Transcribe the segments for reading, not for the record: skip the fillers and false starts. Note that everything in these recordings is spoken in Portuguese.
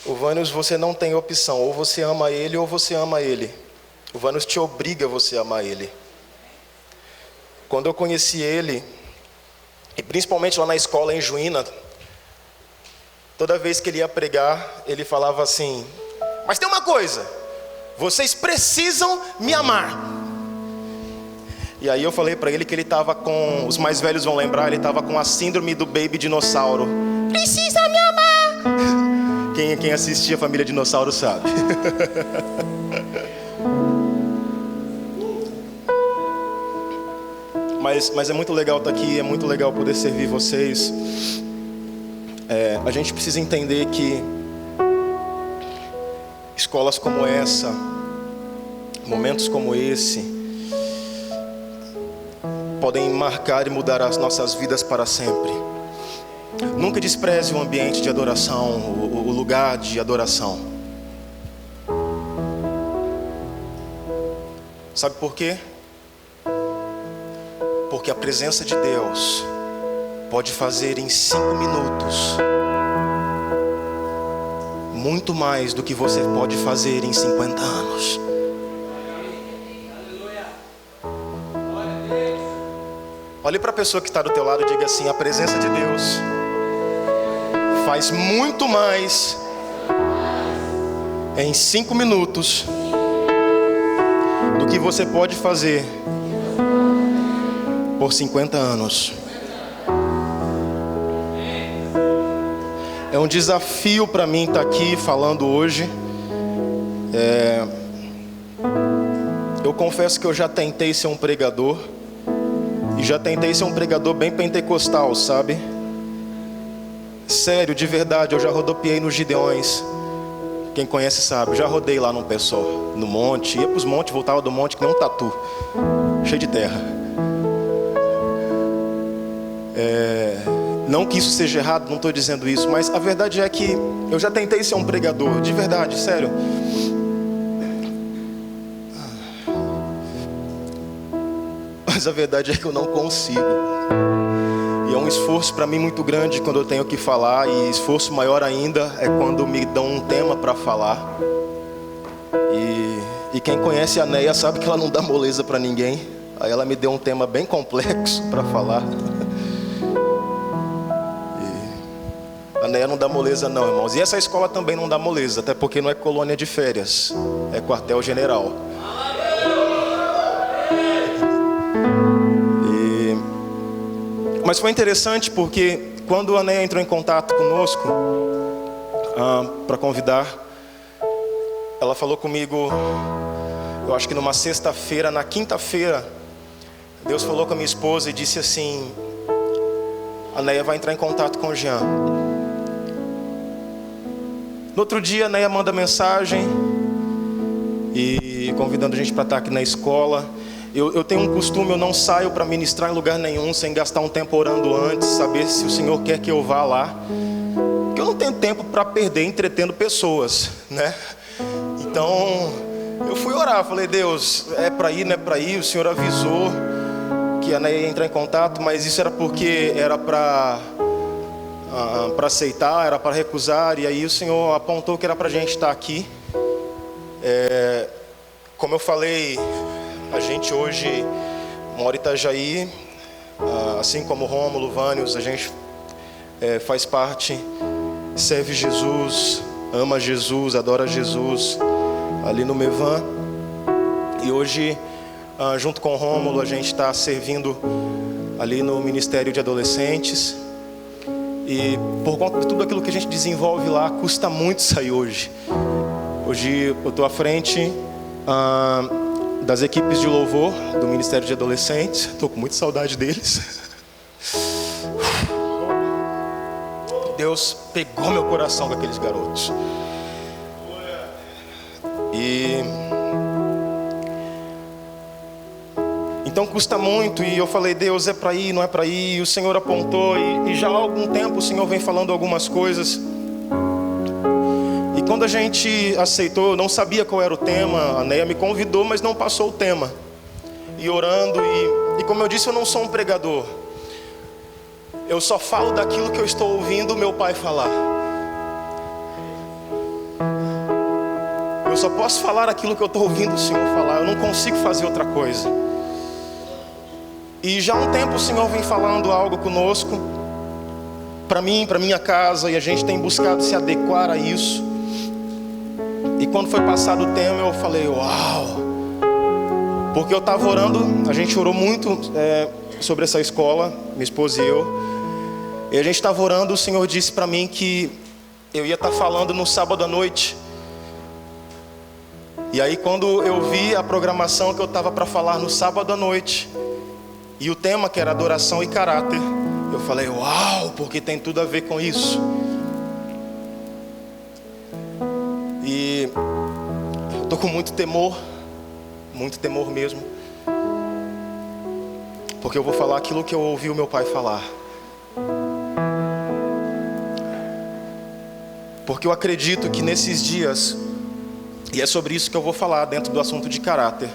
O Vânios, você não tem opção, ou você ama ele ou você ama ele. O Vânios te obriga a você amar ele. Quando eu conheci ele, e principalmente lá na escola em Juína, toda vez que ele ia pregar, ele falava assim: mas tem uma coisa, vocês precisam me amar. E aí eu falei para ele que ele estava com, os mais velhos vão lembrar, ele estava com a síndrome do baby dinossauro. Precisa me amar. Quem assistia a Família Dinossauro sabe. Mas é muito legal estar aqui, é muito legal poder servir vocês. A gente precisa entender que escolas como essa, momentos como esse, podem marcar e mudar as nossas vidas para sempre. Nunca despreze o ambiente de adoração, o lugar de adoração. Sabe por quê? Porque a presença de Deus pode fazer em 5 minutos muito mais do que você pode fazer em 50 anos. Olhe para a pessoa que está do teu lado e diga assim: a presença de Deus faz muito mais em 5 minutos do que você pode fazer por 50 anos. É um desafio para mim estar aqui falando hoje. Eu confesso que eu já tentei ser um pregador. E já tentei ser um pregador bem pentecostal, sabe? Sério, de verdade, eu já rodopiei nos Gideões. Quem conhece sabe, já rodei lá no Pessoa, no monte. Ia para os montes, voltava do monte que nem um tatu, cheio de terra. Não que isso seja errado, não estou dizendo isso, mas a verdade é que eu já tentei ser um pregador, de verdade, sério. Mas a verdade é que eu não consigo. E é um esforço para mim muito grande quando eu tenho que falar. E esforço maior ainda é quando me dão um tema para falar. E quem conhece a Neia sabe que ela não dá moleza para ninguém. Aí ela me deu um tema bem complexo para falar. E a Neia não dá moleza não, irmãos. E essa escola também não dá moleza, até porque não é colônia de férias, é quartel-general. Mas foi interessante porque quando a Neia entrou em contato conosco para convidar, ela falou comigo, eu acho que numa sexta-feira, na quinta-feira, Deus falou com a minha esposa e disse assim: a Neia vai entrar em contato com o Jean. No outro dia a Neia manda mensagem e convidando a gente para estar aqui na escola. Eu tenho um costume, eu não saio para ministrar em lugar nenhum sem gastar um tempo orando antes, saber se o Senhor quer que eu vá lá, porque eu não tenho tempo para perder entretendo pessoas, né? Então eu fui orar, falei: Deus, é para ir, não é para ir? O Senhor avisou que a Neia ia entrar em contato, mas isso era porque era para aceitar, era para recusar, e aí o Senhor apontou que era para a gente estar aqui. Como eu falei, a gente hoje mora em Itajaí, assim como Rômulo, Vânios, a gente faz parte, serve Jesus, ama Jesus, adora Jesus, ali no Mevan. E hoje, junto com o Rômulo, a gente está servindo ali no Ministério de Adolescentes. E por conta de tudo aquilo que a gente desenvolve lá, custa muito sair hoje. Hoje eu estou à frente das equipes de louvor do Ministério de Adolescentes. Estou com muita saudade deles. Deus pegou meu coração com aqueles garotos. Então custa muito, e eu falei: Deus, é para ir, não é para ir? E o Senhor apontou, e já há algum tempo o Senhor vem falando algumas coisas. E quando a gente aceitou, eu não sabia qual era o tema. A Neia me convidou, mas não passou o tema. E orando, e como eu disse, eu não sou um pregador. Eu só falo daquilo que eu estou ouvindo meu pai falar. Eu só posso falar aquilo que eu estou ouvindo o Senhor falar. Eu não consigo fazer outra coisa. E já há um tempo o Senhor vem falando algo conosco, para mim, para minha casa, e a gente tem buscado se adequar a isso. E quando foi passado o tema, eu falei, uau! Porque eu estava orando, a gente orou muito sobre essa escola, minha esposa e eu. E a gente estava orando, o Senhor disse para mim que eu ia estar falando no sábado à noite. E aí quando eu vi a programação que eu estava para falar no sábado à noite, e o tema que era adoração e caráter, eu falei, uau, porque tem tudo a ver com isso. E eu estou com muito temor mesmo, porque eu vou falar aquilo que eu ouvi o meu pai falar. Porque eu acredito que nesses dias, e é sobre isso que eu vou falar dentro do assunto de caráter,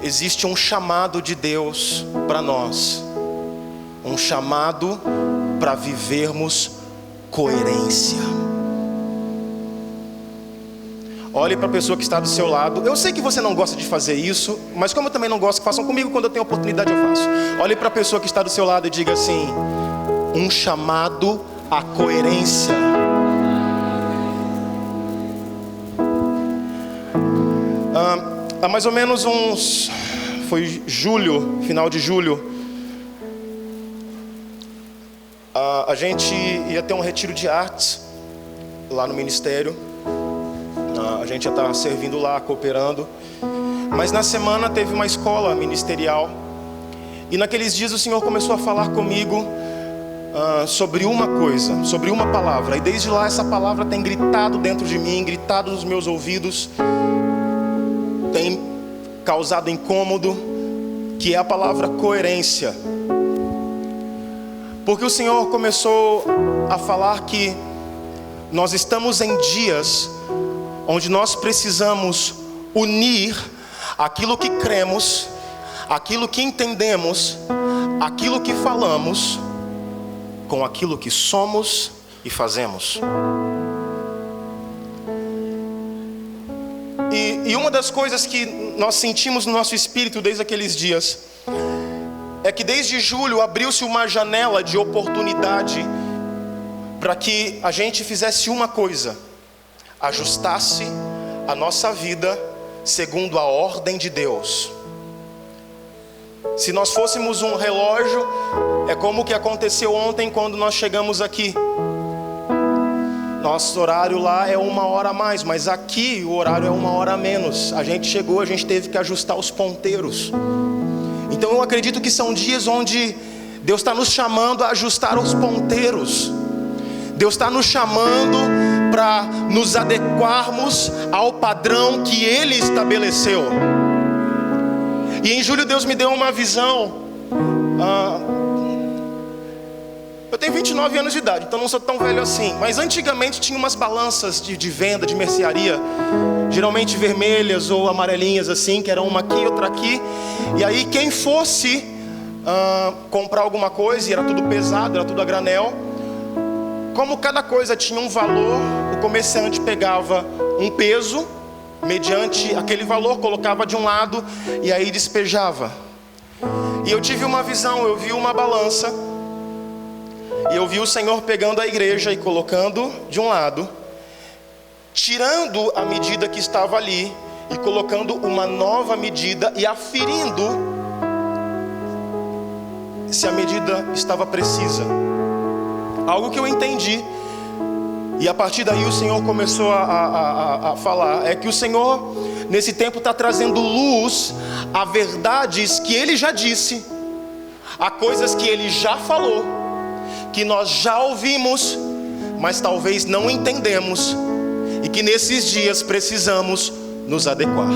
existe um chamado de Deus para nós, um chamado para vivermos coerência. Olhe para a pessoa que está do seu lado. Eu sei que você não gosta de fazer isso, mas como eu também não gosto que façam comigo, quando eu tenho oportunidade eu faço. Olhe para a pessoa que está do seu lado e diga assim: um chamado à coerência. Há mais ou menos foi julho, final de julho, a gente ia ter um retiro de artes lá no ministério. A gente ia estar servindo lá, cooperando. Mas na semana teve uma escola ministerial. E naqueles dias o Senhor começou a falar comigo sobre uma coisa, sobre uma palavra. E desde lá essa palavra tem gritado dentro de mim, gritado nos meus ouvidos, tem causado incômodo, que é a palavra coerência. Porque o Senhor começou a falar que nós estamos em dias onde nós precisamos unir aquilo que cremos, aquilo que entendemos, aquilo que falamos, com aquilo que somos e fazemos. E uma das coisas que nós sentimos no nosso espírito desde aqueles dias é que desde julho abriu-se uma janela de oportunidade para que a gente fizesse uma coisa: ajustasse a nossa vida segundo a ordem de Deus. Se nós fôssemos um relógio, é como o que aconteceu ontem quando nós chegamos aqui. Nosso horário lá é 1 hora a mais, mas aqui o horário é 1 hora a menos. A gente chegou, a gente teve que ajustar os ponteiros. Então eu acredito que são dias onde Deus está nos chamando a ajustar os ponteiros. Deus está nos chamando para nos adequarmos ao padrão que Ele estabeleceu. E em julho Deus me deu uma visão. Eu tenho 29 anos de idade, então não sou tão velho assim. Mas antigamente tinha umas balanças de venda, de mercearia, geralmente vermelhas ou amarelinhas assim, que era uma aqui, outra aqui. E aí quem fosse comprar alguma coisa, e era tudo pesado, era tudo a granel, como cada coisa tinha um valor, o comerciante pegava um peso, mediante aquele valor, colocava de um lado e aí despejava. E eu tive uma visão, eu vi uma balança, e eu vi o Senhor pegando a igreja e colocando de um lado, tirando a medida que estava ali e colocando uma nova medida e aferindo se a medida estava precisa. Algo que eu entendi, e a partir daí o Senhor começou a falar, é que o Senhor nesse tempo está trazendo luz a verdades que Ele já disse, a coisas que Ele já falou, que nós já ouvimos, mas talvez não entendemos, e que nesses dias precisamos nos adequar.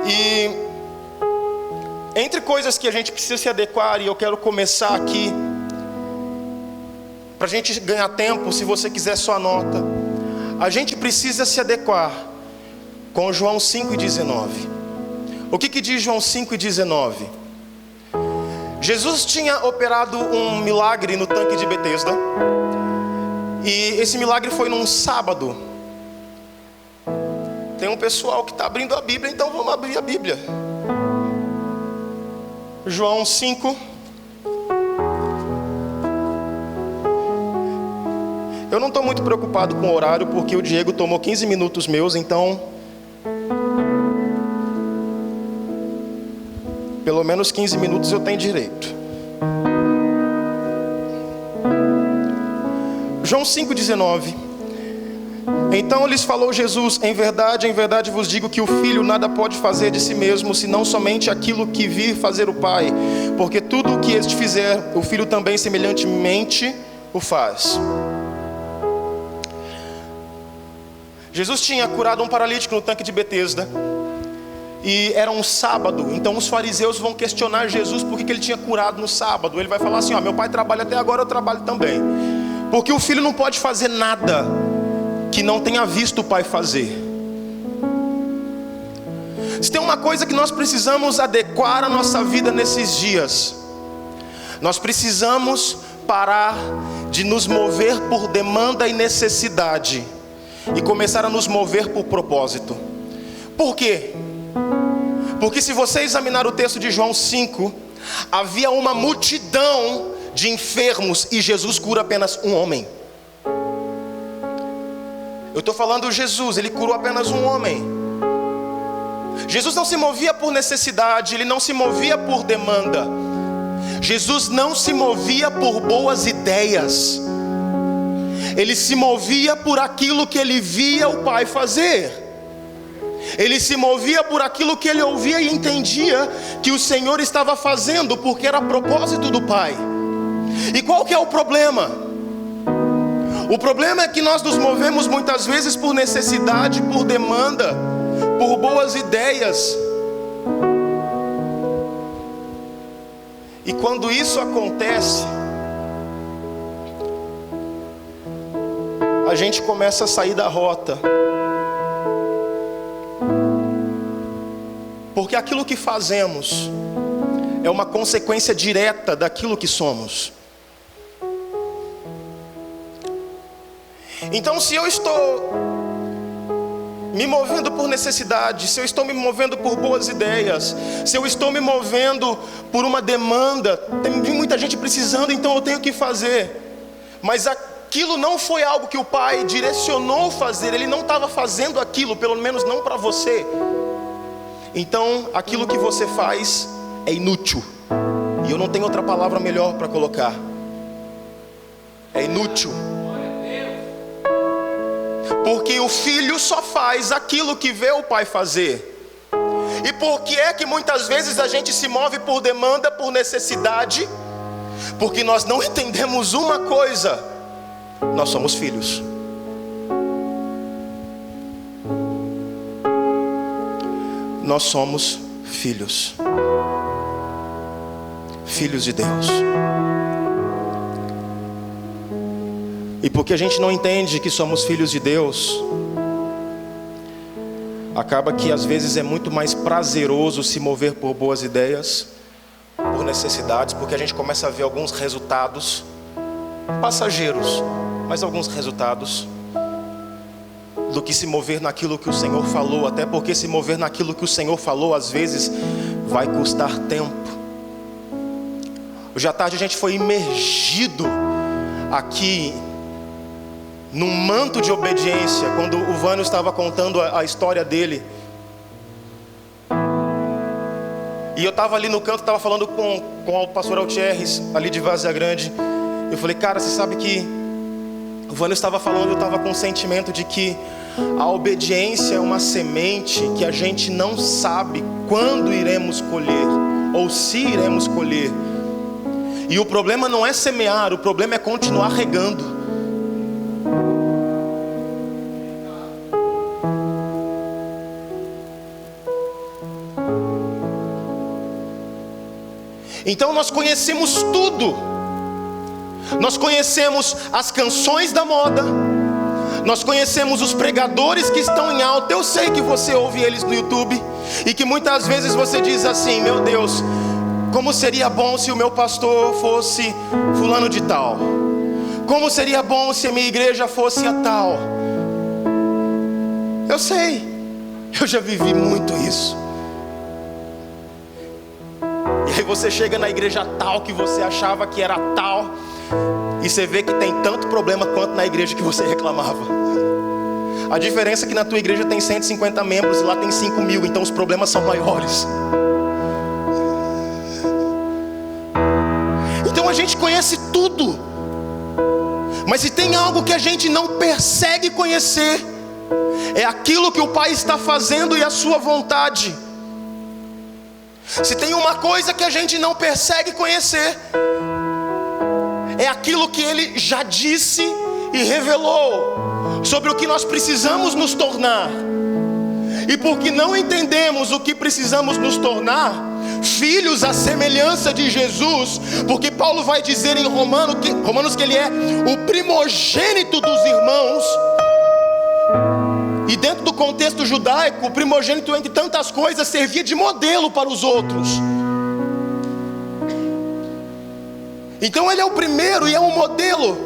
E entre coisas que a gente precisa se adequar, e eu quero começar aqui, para a gente ganhar tempo, se você quiser só anota. A gente precisa se adequar com João 5,19. O que diz João 5,19? Jesus tinha operado um milagre no tanque de Betesda. E esse milagre foi num sábado. Tem um pessoal que está abrindo a Bíblia, então vamos abrir a Bíblia. João 5. Eu não estou muito preocupado com o horário, porque o Diego tomou 15 minutos meus, então pelo menos 15 minutos eu tenho direito. João 5,19. Então lhes falou Jesus: em verdade vos digo que o Filho nada pode fazer de si mesmo, senão somente aquilo que vir fazer o Pai. Porque tudo o que este fizer, o Filho também semelhantemente o faz. Jesus tinha curado um paralítico no tanque de Betesda. E era um sábado, então os fariseus vão questionar Jesus por que ele tinha curado no sábado. Ele vai falar assim: meu pai trabalha até agora, eu trabalho também. Porque o filho não pode fazer nada que não tenha visto o pai fazer. Se tem uma coisa que nós precisamos adequar a nossa vida nesses dias, nós precisamos parar de nos mover por demanda e necessidade e começar a nos mover por propósito. Por quê? Porque se você examinar o texto de João 5, havia uma multidão de enfermos e Jesus cura apenas um homem. Eu estou falando Jesus, ele curou apenas um homem. Jesus não se movia por necessidade, ele não se movia por demanda. Jesus não se movia por boas ideias. Ele se movia por aquilo que ele via o Pai fazer. Ele se movia por aquilo que ele ouvia e entendia que o Senhor estava fazendo, porque era propósito do Pai. E qual que é o problema? O problema é que nós nos movemos muitas vezes por necessidade, por demanda, por boas ideias. E quando isso acontece, a gente começa a sair da rota. Porque aquilo que fazemos é uma consequência direta daquilo que somos. Então, se eu estou me movendo por necessidade, se eu estou me movendo por boas ideias, se eu estou me movendo por uma demanda, tem muita gente precisando, então eu tenho que fazer. Mas aquilo não foi algo que o Pai direcionou fazer, Ele não estava fazendo aquilo, pelo menos não para você. Então, aquilo que você faz é inútil. E eu não tenho outra palavra melhor para colocar. É inútil. Porque o filho só faz aquilo que vê o pai fazer. E por que é que muitas vezes a gente se move por demanda, por necessidade? Porque nós não entendemos uma coisa: nós somos filhos. Nós somos filhos. Filhos de Deus. E porque a gente não entende que somos filhos de Deus, acaba que às vezes é muito mais prazeroso se mover por boas ideias, por necessidades, porque a gente começa a ver alguns resultados passageiros, mas alguns resultados, do que se mover naquilo que o Senhor falou. Até porque se mover naquilo que o Senhor falou, às vezes, vai custar tempo. Hoje à tarde a gente foi imergido aqui num manto de obediência, quando o Vânio estava contando a história dele. E eu estava ali no canto, estava falando com o pastor Altierres, ali de Várzea Grande. Eu falei: cara, você sabe que o Vânio estava falando, eu estava com o sentimento de que a obediência é uma semente que a gente não sabe quando iremos colher, ou se iremos colher. E o problema não é semear, o problema é continuar regando. Então nós conhecemos tudo. Nós conhecemos as canções da moda, nós conhecemos os pregadores que estão em alta. Eu sei que você ouve eles no YouTube e que muitas vezes você diz assim: meu Deus, Como seria bom se o meu pastor fosse fulano de tal. Como seria bom se a minha igreja fosse a tal. Eu sei, eu já vivi muito isso. E aí você chega na igreja tal que você achava que era tal, e você vê que tem tanto problema quanto na igreja que você reclamava. A diferença é que na tua igreja tem 150 membros e lá tem 5.000, então os problemas são maiores. Então a gente conhece tudo, mas se tem algo que a gente não persegue conhecer, é aquilo que o Pai está fazendo e a sua vontade. Se tem uma coisa que a gente não persegue conhecer, é aquilo que Ele já disse e revelou sobre o que nós precisamos nos tornar. E porque não entendemos o que precisamos nos tornar, filhos à semelhança de Jesus, porque Paulo vai dizer em Romanos que Ele é o primogênito dos irmãos. E dentro do contexto judaico, o primogênito, entre tantas coisas, servia de modelo para os outros. Então Ele é o primeiro e é um modelo.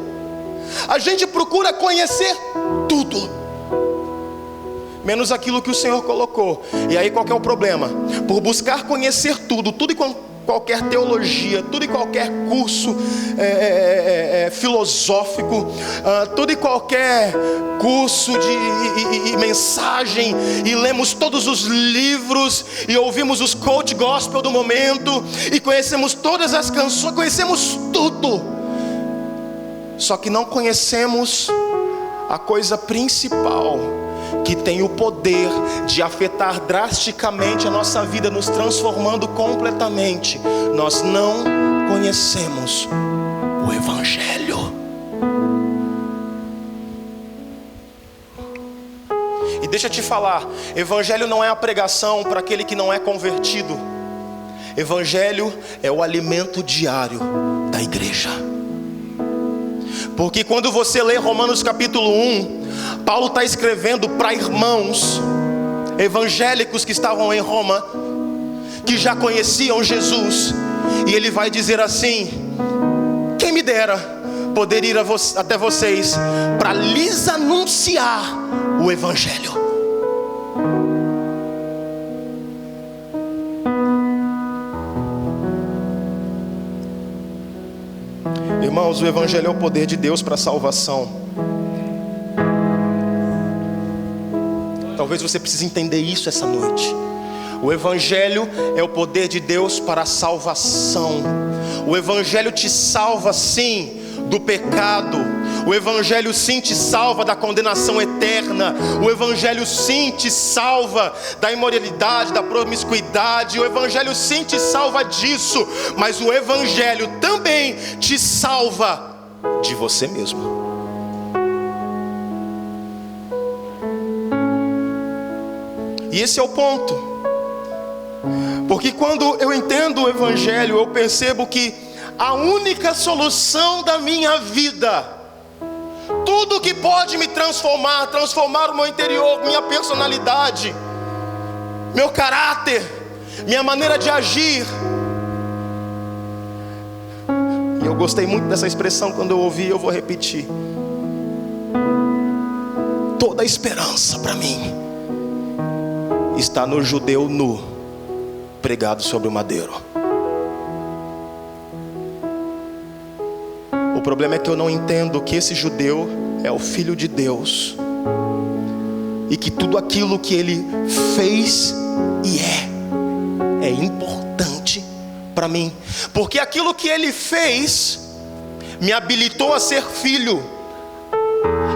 A gente procura conhecer tudo, menos aquilo que o Senhor colocou. E aí qual que é o problema? Por buscar conhecer tudo e qualquer teologia, tudo e qualquer curso filosófico, tudo e qualquer curso de mensagem, e lemos todos os livros, e ouvimos os coach gospel do momento, e conhecemos todas as canções, conhecemos tudo, só que não conhecemos a coisa principal, que tem o poder de afetar drasticamente a nossa vida, nos transformando completamente. Nós não conhecemos o Evangelho. E deixa eu te falar, Evangelho não é a pregação para aquele que não é convertido. Evangelho é o alimento diário da igreja. Porque quando você lê Romanos capítulo 1, Paulo está escrevendo para irmãos evangélicos que estavam em Roma, que já conheciam Jesus, e ele vai dizer assim: quem me dera poder ir até vocês para lhes anunciar o Evangelho. Irmãos, o Evangelho é o poder de Deus para a salvação. Talvez você precise entender isso essa noite. O Evangelho é o poder de Deus para a salvação. O Evangelho te salva sim do pecado. O Evangelho sim te salva da condenação eterna. O Evangelho sim te salva da imoralidade, da promiscuidade. O Evangelho sim te salva disso. Mas o Evangelho também te salva de você mesmo. E esse é o ponto. Porque quando eu entendo o Evangelho, eu percebo que a única solução da minha vida, tudo que pode me transformar o meu interior, minha personalidade, meu caráter, minha maneira de agir. E eu gostei muito dessa expressão quando eu ouvi, eu vou repetir. Toda a esperança para mim está no judeu nu, pregado sobre o madeiro. O problema é que eu não entendo que esse judeu é o Filho de Deus, e que tudo aquilo que ele fez e é importante para mim, porque aquilo que ele fez me habilitou a ser filho.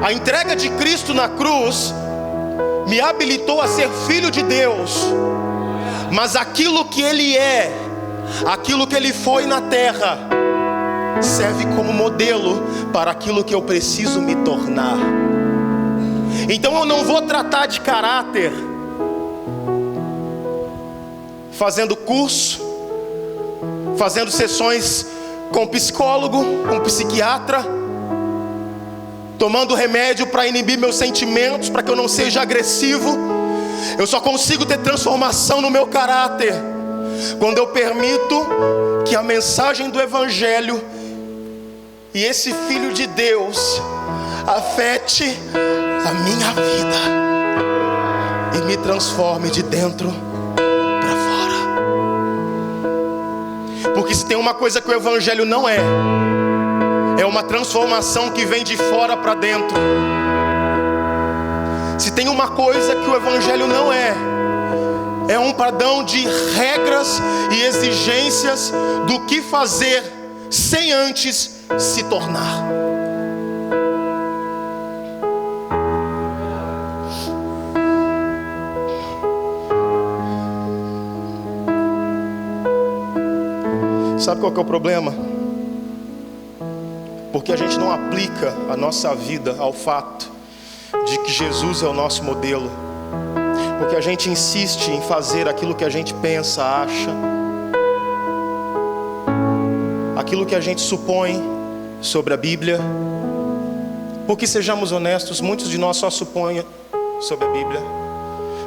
A entrega de Cristo na cruz me habilitou a ser filho de Deus. Mas aquilo que Ele é, aquilo que Ele foi na terra, serve como modelo para aquilo que eu preciso me tornar. Então eu não vou tratar de caráter fazendo curso, fazendo sessões com psicólogo, com psiquiatra, tomando remédio para inibir meus sentimentos, para que eu não seja agressivo. Eu só consigo ter transformação no meu caráter Quando eu permito que a mensagem do Evangelho e esse Filho de Deus afete a minha vida e me transforme de dentro para fora. Porque se tem uma coisa que o Evangelho não é uma transformação que vem de fora para dentro. Se tem uma coisa que o Evangelho não é um padrão de regras e exigências do que fazer sem antes se tornar. Sabe qual que é o problema? Porque a gente não aplica a nossa vida ao fato de que Jesus é o nosso modelo. Porque a gente insiste em fazer aquilo que a gente pensa, acha, aquilo que a gente supõe sobre a Bíblia. Porque, sejamos honestos, muitos de nós só supõem sobre a Bíblia.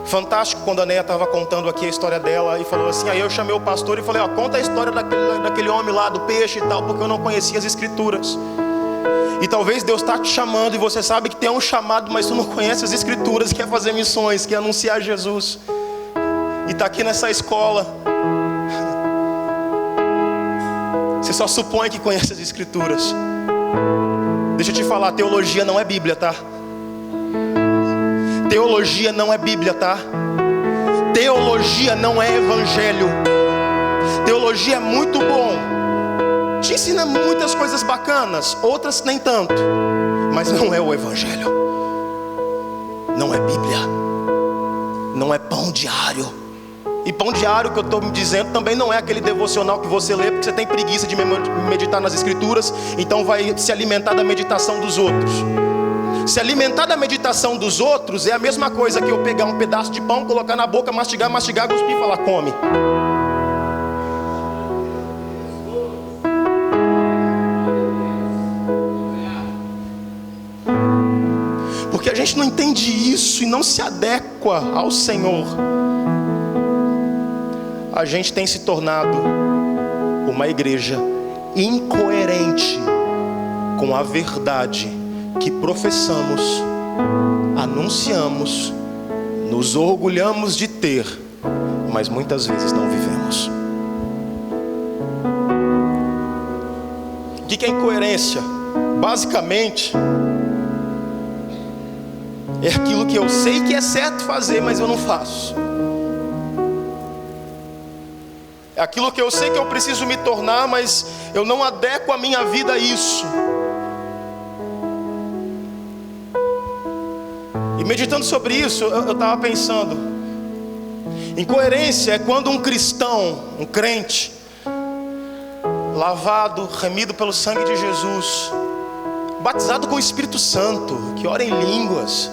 Fantástico quando a Neia estava contando aqui a história dela e falou assim, aí eu chamei o pastor e falei, conta a história daquele homem lá, do peixe e tal, porque eu não conhecia as Escrituras. E talvez Deus está te chamando e você sabe que tem um chamado, mas tu não conhece as Escrituras, quer fazer missões, quer anunciar Jesus. E está aqui nessa escola. Você só supõe que conhece as Escrituras. Deixa eu te falar, teologia não é Bíblia, tá? Teologia não é Bíblia, tá? Teologia não é Evangelho. Teologia é muito bom, te ensina muitas coisas bacanas, outras nem tanto, mas não é o Evangelho. Não é Bíblia. Não é pão diário. E pão diário que eu estou me dizendo também não é aquele devocional que você lê porque você tem preguiça de meditar nas Escrituras, então vai se alimentar da meditação dos outros. Se alimentar da meditação dos outros é a mesma coisa que eu pegar um pedaço de pão, colocar na boca, mastigar, cuspir e falar, come. Porque a gente não entende isso e não se adequa ao Senhor. A gente tem se tornado uma igreja incoerente com a verdade que professamos, anunciamos, nos orgulhamos de ter, mas muitas vezes não vivemos. O que é incoerência? Basicamente, é aquilo que eu sei que é certo fazer, mas eu não faço. É aquilo que eu sei que eu preciso me tornar, mas eu não adequo a minha vida a isso. E meditando sobre isso, eu estava pensando, incoerência é quando um cristão, um crente, lavado, remido pelo sangue de Jesus, batizado com o Espírito Santo, que ora em línguas,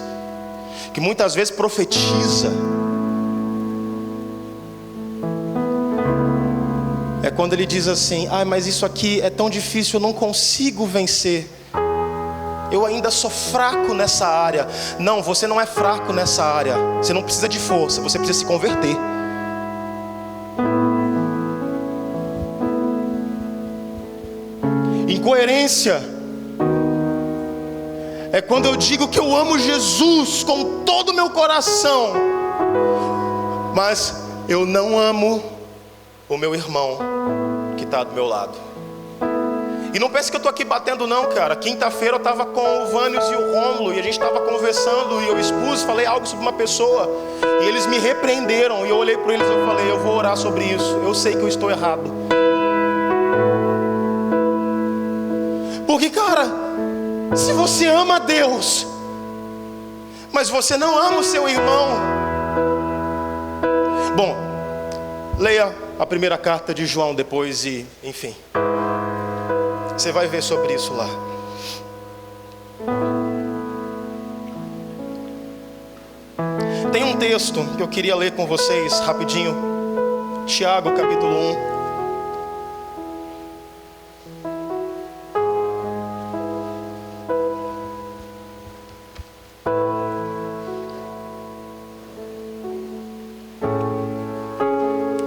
que muitas vezes profetiza, é quando ele diz assim, mas isso aqui é tão difícil, eu não consigo vencer, eu ainda sou fraco nessa área. Não, você não é fraco nessa área, você não precisa de força, você precisa se converter. Incoerência é quando eu digo que eu amo Jesus com todo o meu coração, mas eu não amo o meu irmão que está do meu lado. E não pense que eu estou aqui batendo não, cara. Quinta-feira eu estava com o Vânios e o Rômulo, e a gente estava conversando, e eu expus, falei algo sobre uma pessoa, e eles me repreenderam, e eu olhei para eles e eu falei, eu vou orar sobre isso, eu sei que eu estou errado. Porque, cara, se você ama Deus, mas você não ama o seu irmão, bom, leia a primeira carta de João depois e, enfim, você vai ver sobre isso lá. Tem um texto que eu queria ler com vocês rapidinho. Tiago, capítulo 1.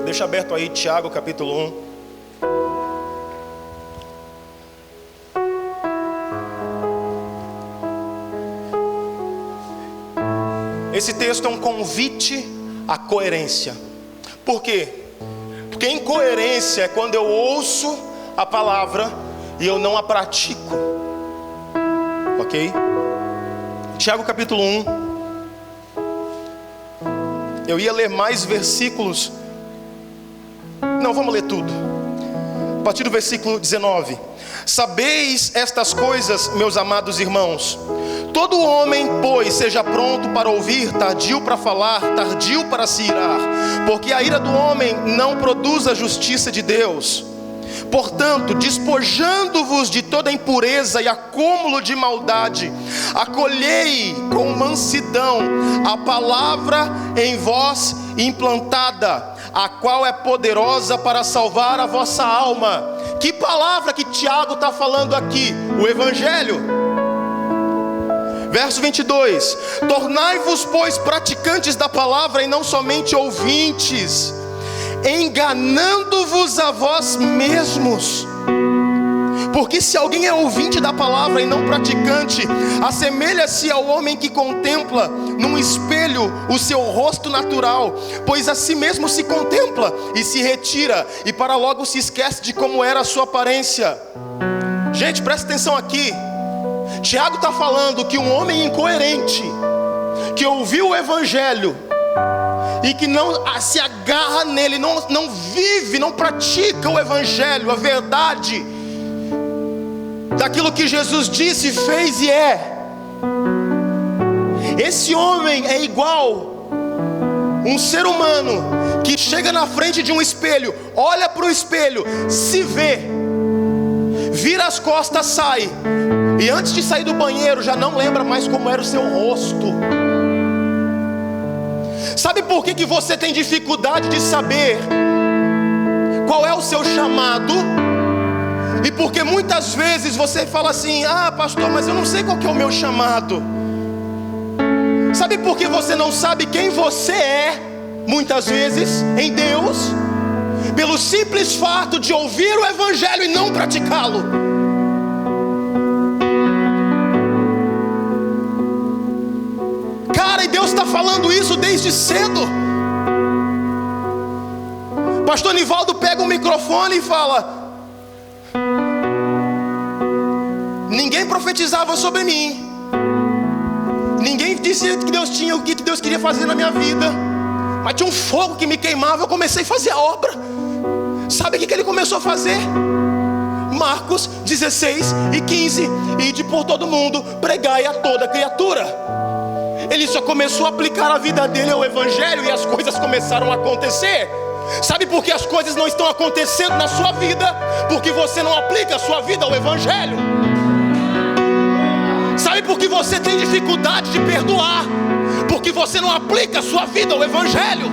Deixa Deixa aberto aí Tiago capítulo 1. Esse texto é um convite à coerência. Por quê? Porque incoerência é quando eu ouço a palavra e eu não a pratico. Ok? Tiago capítulo 1. Eu ia ler mais versículos. Não, vamos ler tudo. A partir do versículo 19. Sabeis estas coisas, meus amados irmãos. Todo homem, pois, seja pronto para ouvir, tardio para falar, tardio para se irar, porque a ira do homem não produz a justiça de Deus. Portanto, despojando-vos de toda impureza e acúmulo de maldade, acolhei com mansidão a palavra em vós implantada, a qual é poderosa para salvar a vossa alma. Que palavra que Tiago está falando aqui? O Evangelho. Verso 22. Tornai-vos, pois, praticantes da palavra e não somente ouvintes, enganando-vos a vós mesmos. Porque se alguém é ouvinte da palavra e não praticante, assemelha-se ao homem que contempla num espelho o seu rosto natural, pois a si mesmo se contempla e se retira, e para logo se esquece de como era a sua aparência. Gente, presta atenção aqui. Tiago está falando que um homem incoerente, que ouviu o Evangelho e que não se agarra nele, não vive, não pratica o Evangelho, a verdade daquilo que Jesus disse, fez e é. Esse homem é igual um ser humano que chega na frente de um espelho, olha para o espelho, se vê, vira as costas, sai, e antes de sair do banheiro já não lembra mais como era o seu rosto. Sabe por que você tem dificuldade de saber qual é o seu chamado? E porque muitas vezes você fala assim: ah, pastor, mas eu não sei qual que é o meu chamado. Sabe por que você não sabe quem você é, muitas vezes, em Deus? Pelo simples fato de ouvir o Evangelho e não praticá-lo. Cara, e Deus está falando isso desde cedo. Pastor Nivaldo pega o microfone e fala: ninguém profetizava sobre mim, ninguém disse que Deus tinha o que Deus queria fazer na minha vida, mas tinha um fogo que me queimava. Eu comecei a fazer a obra. Sabe o que ele começou a fazer? Marcos 16 e 15: ide por todo mundo, pregai a toda criatura. Ele só começou a aplicar a vida dele ao Evangelho e as coisas começaram a acontecer. Sabe por que as coisas não estão acontecendo na sua vida? Porque você não aplica a sua vida ao Evangelho. Sabe por que você tem dificuldade de perdoar? Porque você não aplica a sua vida ao Evangelho.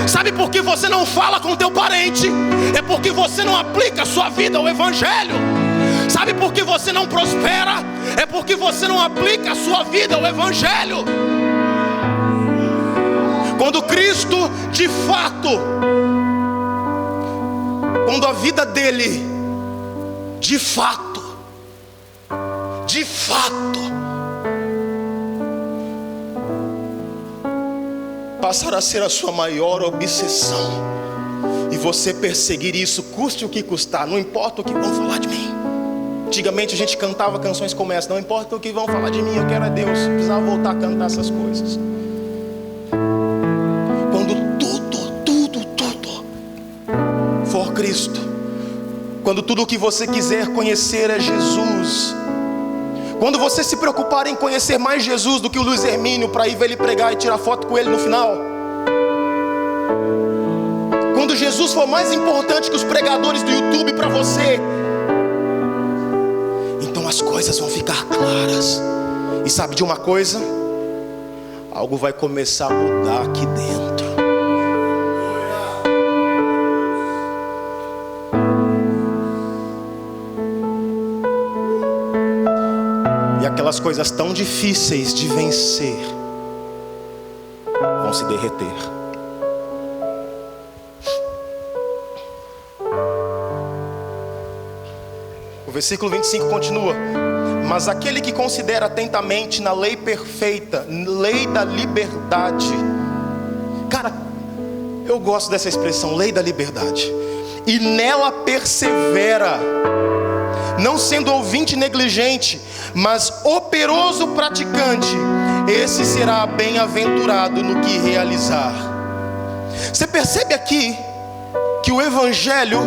Sabe por que você não fala com teu parente? É porque você não aplica a sua vida ao Evangelho. Sabe por que você não prospera? É porque você não aplica a sua vida ao Evangelho. Quando Cristo, de fato, quando a vida dele, de fato, passar a ser a sua maior obsessão, e você perseguir isso, custe o que custar, não importa o que vão falar de mim. Antigamente a gente cantava canções como essa: não importa o que vão falar de mim, eu quero é Deus. Eu precisava voltar a cantar essas coisas. Quando tudo for Cristo, quando tudo o que você quiser conhecer é Jesus, quando você se preocupar em conhecer mais Jesus do que o Luiz Hermínio para ir ver ele pregar e tirar foto com ele no final, quando Jesus for mais importante que os pregadores do YouTube para você, então as coisas vão ficar claras. E sabe de uma coisa? Algo vai começar a mudar aqui dentro. E aquelas coisas tão difíceis de vencer vão se derreter. O versículo 25 continua: mas aquele que considera atentamente na lei perfeita, lei da liberdade. Cara, eu gosto dessa expressão, lei da liberdade, e nela persevera, não sendo ouvinte negligente, mas operoso praticante, esse será bem-aventurado no que realizar. Você percebe aqui que o Evangelho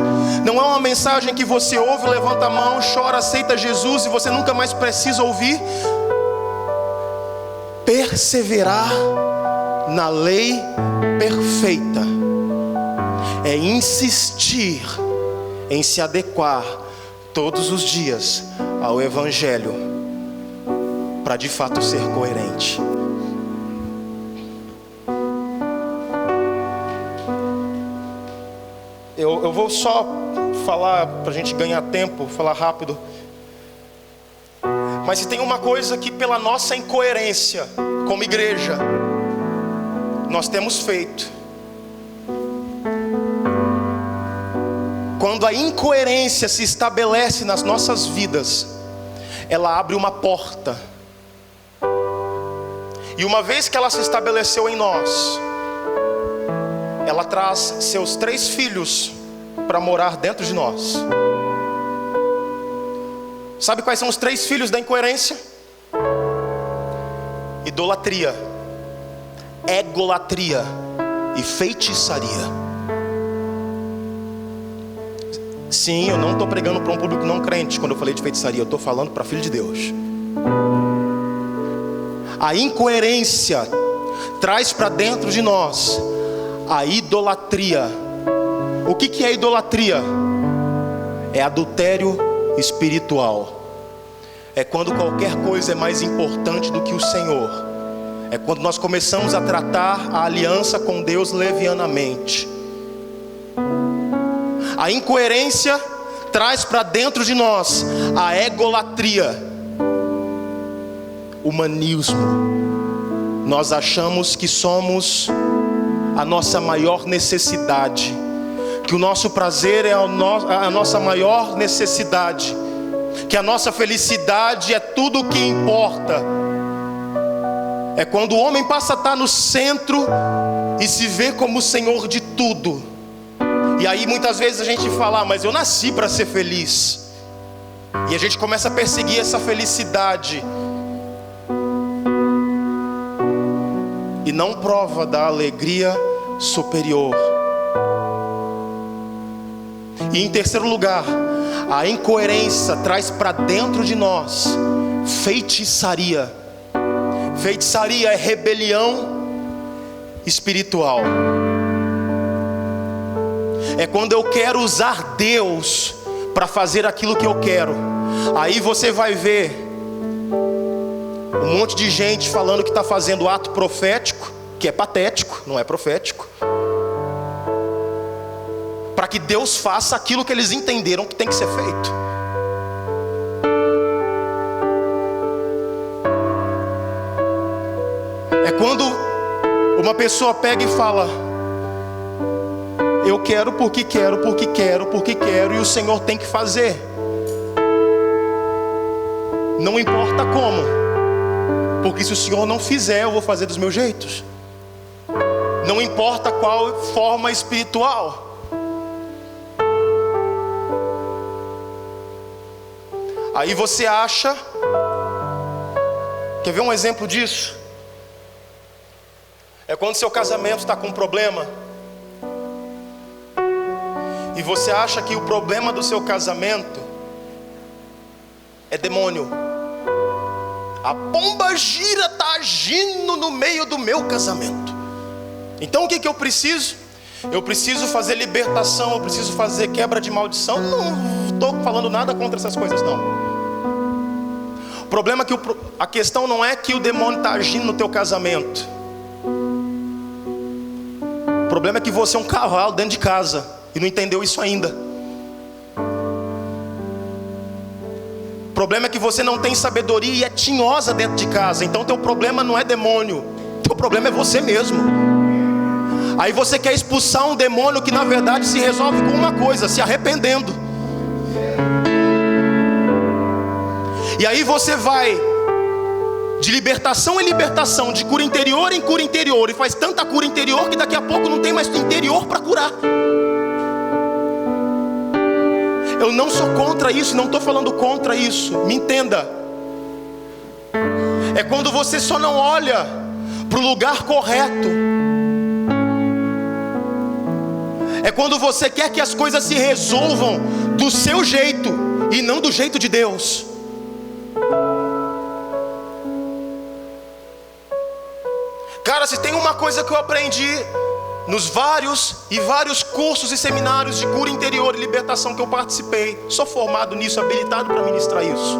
não é uma mensagem que você ouve, levanta a mão, chora, aceita Jesus e você nunca mais precisa ouvir. Perseverar na lei perfeita é insistir em se adequar todos os dias ao Evangelho, para de fato ser coerente. Eu vou só falar, para a gente ganhar tempo, falar rápido. Mas se tem uma coisa que pela nossa incoerência como igreja nós temos feito, quando a incoerência se estabelece nas nossas vidas, ela abre uma porta. E uma vez que ela se estabeleceu em nós, ela traz seus 3 filhos para morar dentro de nós. Sabe quais são os 3 filhos da incoerência? Idolatria, egolatria e feitiçaria. Sim, eu não estou pregando para um público não crente quando eu falei de feitiçaria, eu estou falando para filho de Deus. A incoerência traz para dentro de nós a idolatria. O que é idolatria? É adultério espiritual. É quando qualquer coisa é mais importante do que o Senhor. É quando nós começamos a tratar a aliança com Deus levianamente. A incoerência traz para dentro de nós a egolatria, humanismo. Nós achamos que somos a nossa maior necessidade, que o nosso prazer é a nossa maior necessidade, que a nossa felicidade é tudo o que importa. É quando o homem passa a estar no centro e se vê como o Senhor de tudo. E aí muitas vezes a gente fala: mas eu nasci para ser feliz. E a gente começa a perseguir essa felicidade e não prova da alegria superior. E em terceiro lugar, a incoerência traz para dentro de nós feitiçaria. Feitiçaria é rebelião espiritual. É quando eu quero usar Deus para fazer aquilo que eu quero. Aí você vai ver um monte de gente falando que está fazendo ato profético, que é patético, não é profético, para que Deus faça aquilo que eles entenderam que tem que ser feito. É quando uma pessoa pega e fala: eu quero porque quero, porque quero, porque quero, e o Senhor tem que fazer. Não importa como, porque se o Senhor não fizer, eu vou fazer dos meus jeitos. Não importa qual forma espiritual. Aí você acha, quer ver um exemplo disso? É quando seu casamento está com problema, e você acha que o problema do seu casamento é demônio. A pomba gira está agindo no meio do meu casamento. Então o que eu preciso? Eu preciso fazer libertação, eu preciso fazer quebra de maldição. Não estou falando nada contra essas coisas, não. O problema é que a questão não é que o demônio está agindo no teu casamento. O problema é que você é um cavalo dentro de casa e não entendeu isso ainda. O problema é que você não tem sabedoria e é tinhosa dentro de casa. Então teu problema não é demônio, teu problema é você mesmo. Aí você quer expulsar um demônio que na verdade se resolve com uma coisa: se arrependendo. E aí você vai de libertação em libertação, de cura interior em cura interior, e faz tanta cura interior que daqui a pouco não tem mais interior para curar. Eu não sou contra isso, não estou falando contra isso, me entenda. É quando você só não olha para o lugar correto. É quando você quer que as coisas se resolvam do seu jeito e não do jeito de Deus. Cara, se tem uma coisa que eu aprendi nos vários cursos e seminários de cura interior e libertação que eu participei, sou formado nisso, habilitado para ministrar isso.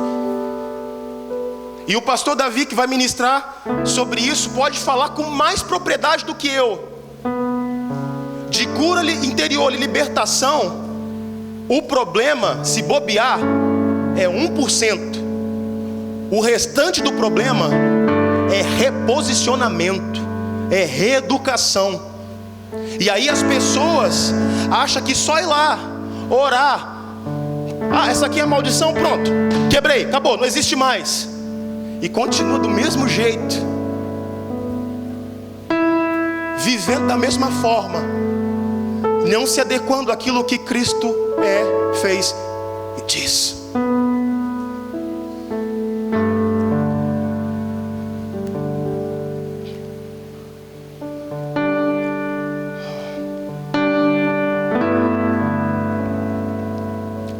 E o pastor Davi, que vai ministrar sobre isso, pode falar com mais propriedade do que eu. De cura interior e libertação, o problema, se bobear, é 1%. O restante do problema é reposicionamento, é reeducação. E aí as pessoas acham que só ir lá, orar, essa aqui é a maldição, pronto, quebrei, acabou, não existe mais. E continua do mesmo jeito, vivendo da mesma forma, não se adequando àquilo que Cristo fez e diz.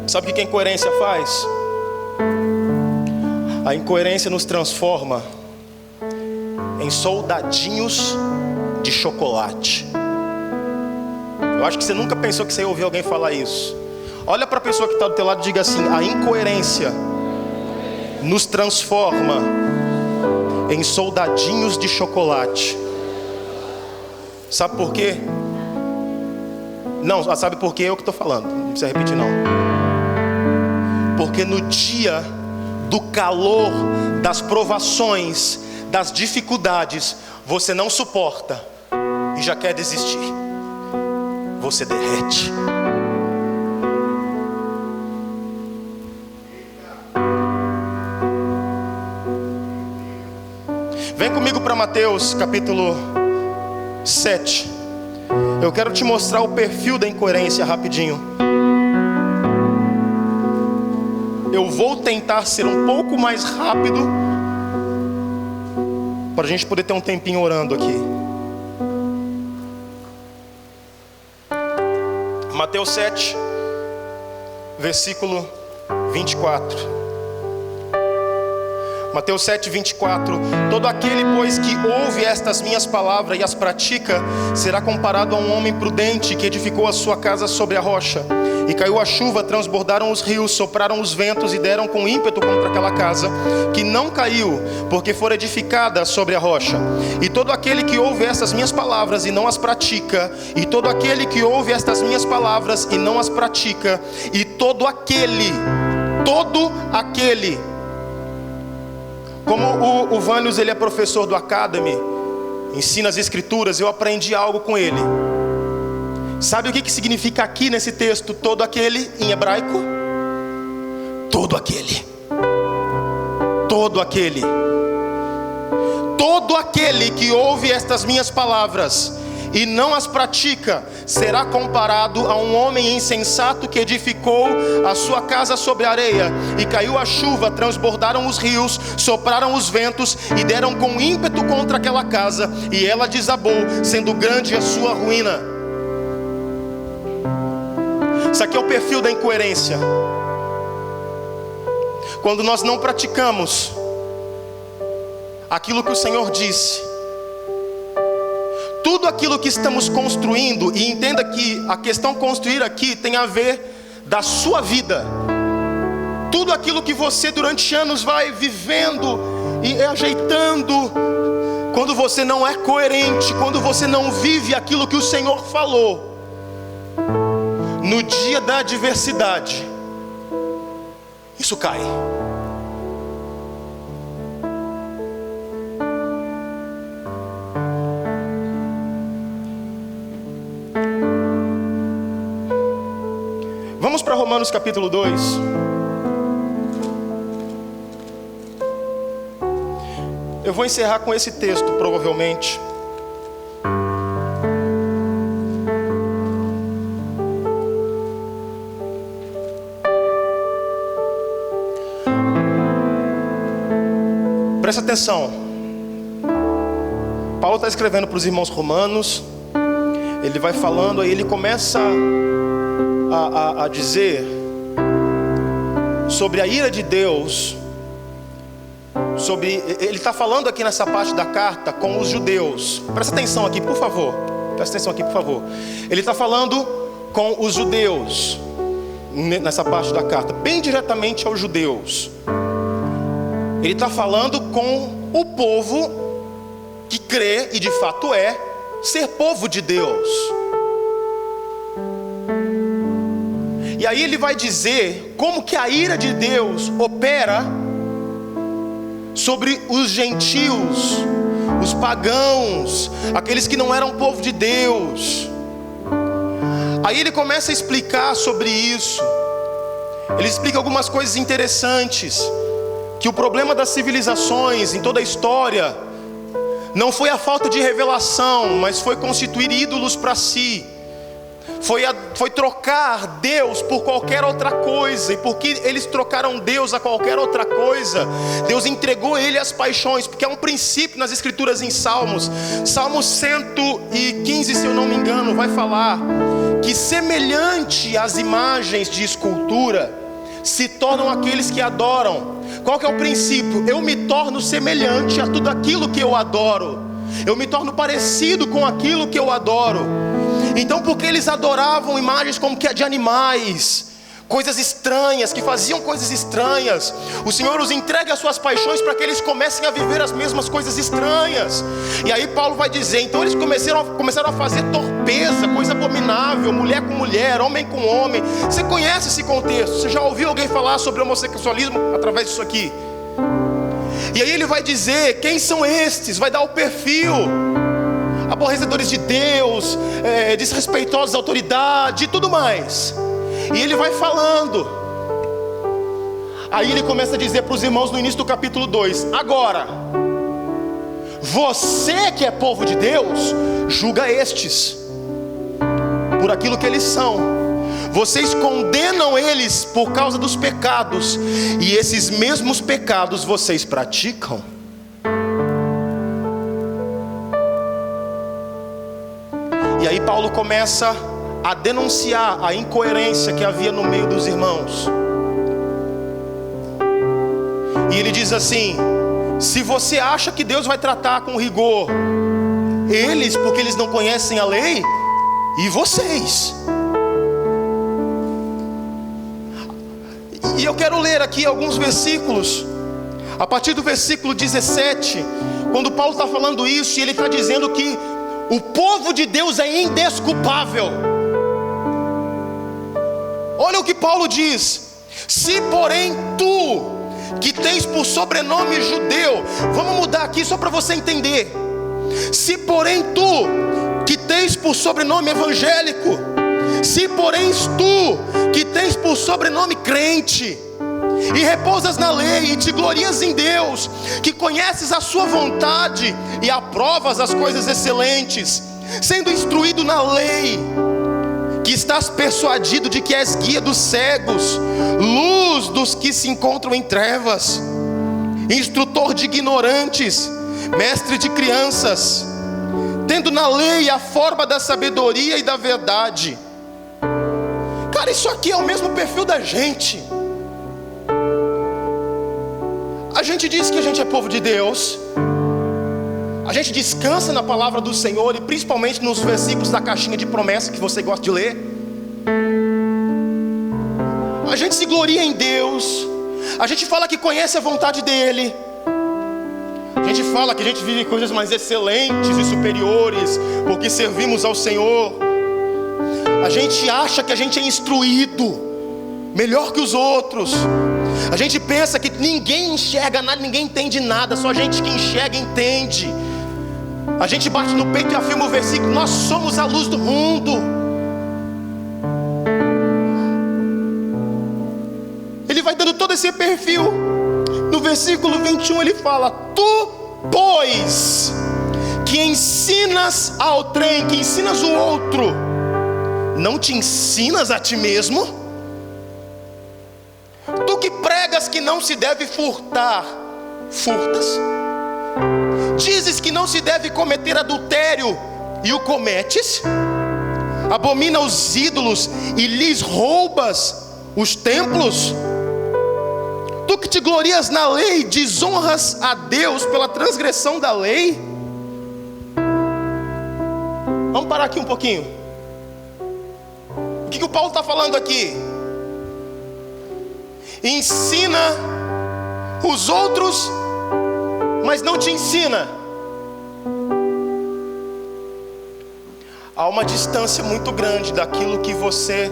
Sabe o que a incoerência faz? A incoerência nos transforma em soldadinhos de chocolate. Eu acho que você nunca pensou que você ia ouvir alguém falar isso. Olha para a pessoa que está do teu lado e diga assim: a incoerência nos transforma em soldadinhos de chocolate. Sabe por quê? Não, sabe por quê? Eu que estou falando, não precisa repetir não. Porque no dia do calor, das provações, das dificuldades, você não suporta e já quer desistir. Você derrete. Vem comigo para Mateus capítulo 7. Eu quero te mostrar o perfil da incoerência rapidinho. Eu vou tentar ser um pouco mais rápido para a gente poder ter um tempinho orando aqui. Mateus 7, versículo 24. Mateus 7, 24. Todo aquele, pois, que ouve estas minhas palavras e as pratica, será comparado a um homem prudente que edificou a sua casa sobre a rocha. E caiu a chuva, transbordaram os rios, sopraram os ventos e deram com ímpeto contra aquela casa, que não caiu, porque fora edificada sobre a rocha. E todo aquele que ouve estas minhas palavras e não as pratica, e todo aquele que ouve estas minhas palavras e não as pratica, e todo aquele, como o Vânios, ele é professor do Academy, ensina as escrituras, eu aprendi algo com ele. Sabe o que significa aqui nesse texto, todo aquele, em hebraico? Todo aquele. Todo aquele. Todo aquele que ouve estas minhas palavras e não as pratica, será comparado a um homem insensato que edificou a sua casa sobre a areia. E caiu a chuva, transbordaram os rios, sopraram os ventos e deram com ímpeto contra aquela casa, e ela desabou, sendo grande a sua ruína. Isso aqui é o perfil da incoerência. Quando nós não praticamos aquilo que o Senhor disse, tudo aquilo que estamos construindo, e entenda que a questão construir aqui tem a ver da sua vida, tudo aquilo que você durante anos vai vivendo e ajeitando, quando você não é coerente, quando você não vive aquilo que o Senhor falou, no dia da adversidade, isso cai. Vamos para Romanos capítulo 2. eu vou encerrar com esse texto, provavelmente. Presta atenção. Paulo está escrevendo para os irmãos romanos. Ele vai falando, aí ele começa a dizer sobre a ira de Deus. Ele está falando aqui nessa parte da carta com os judeus. Presta atenção aqui, por favor. Presta atenção aqui, por favor. Ele está falando com os judeus nessa parte da carta, bem diretamente aos judeus. Ele está falando com o povo que crê e de fato é ser povo de Deus. E aí ele vai dizer como que a ira de Deus opera sobre os gentios, os pagãos, aqueles que não eram povo de Deus. Aí ele começa a explicar sobre isso. Ele explica algumas coisas interessantes. Que o problema das civilizações em toda a história não foi a falta de revelação, mas foi constituir ídolos para si. Foi trocar Deus por qualquer outra coisa. E porque eles trocaram Deus a qualquer outra coisa, Deus entregou ele às paixões. Porque é um princípio nas escrituras em Salmos. Salmo 115, se eu não me engano, vai falar que semelhante às imagens de escultura se tornam aqueles que adoram. Qual que é o princípio? Eu me torno semelhante a tudo aquilo que eu adoro. Eu me torno parecido com aquilo que eu adoro. Então, porque eles adoravam imagens como que a de animais, coisas estranhas, que faziam coisas estranhas, o Senhor os entrega as suas paixões para que eles comecem a viver as mesmas coisas estranhas. E aí Paulo vai dizer, então eles começaram a fazer torpeza, coisa abominável, mulher com mulher, homem com homem. Você conhece esse contexto? Você já ouviu alguém falar sobre homossexualismo através disso aqui? E aí ele vai dizer quem são estes, vai dar o perfil: aborrecedores de Deus, desrespeitosos à autoridade e tudo mais. E ele vai falando. Aí ele começa a dizer para os irmãos no início do capítulo 2: agora, você que é povo de Deus, julga estes por aquilo que eles são. Vocês condenam eles por causa dos pecados, e esses mesmos pecados vocês praticam. E aí Paulo começa a denunciar a incoerência que havia no meio dos irmãos. E ele diz assim: se você acha que Deus vai tratar com rigor eles, porque eles não conhecem a lei, e vocês? E eu quero ler aqui alguns versículos, a partir do versículo 17, quando Paulo está falando isso, e ele está dizendo que o povo de Deus é indesculpável. Olha o que Paulo diz: se porém tu, que tens por sobrenome judeu, vamos mudar aqui só para você entender. Se porém tu, que tens por sobrenome evangélico, se porém tu, que tens por sobrenome crente, e repousas na lei, e te glorias em Deus, que conheces a sua vontade, e aprovas as coisas excelentes, sendo instruído na lei, que estás persuadido de que és guia dos cegos, luz dos que se encontram em trevas, instrutor de ignorantes, mestre de crianças, tendo na lei a forma da sabedoria e da verdade. Cara, isso aqui é o mesmo perfil da gente. A gente diz que a gente é povo de Deus, a gente descansa na palavra do Senhor, e principalmente nos versículos da caixinha de promessa que você gosta de ler. A gente se gloria em Deus, a gente fala que conhece a vontade dEle, a gente fala que a gente vive coisas mais excelentes e superiores, porque servimos ao Senhor. A gente acha que a gente é instruído, melhor que os outros. A gente pensa que ninguém enxerga nada, ninguém entende nada, só a gente que enxerga entende. A gente bate no peito e afirma o versículo: nós somos a luz do mundo. Ele vai dando todo esse perfil. No versículo 21 ele fala: tu pois, que ensinas ao trem, que ensinas o outro, não te ensinas a ti mesmo? Tu que pregas que não se deve furtar, furtas? Dizes que não se deve cometer adultério, e o cometes? Abomina os ídolos e lhes roubas os templos? Tu que te glorias na lei, desonras a Deus pela transgressão da lei? Vamos parar aqui um pouquinho. O que o Paulo está falando aqui? Ensina os outros, mas não te ensina. Há uma distância muito grande daquilo que você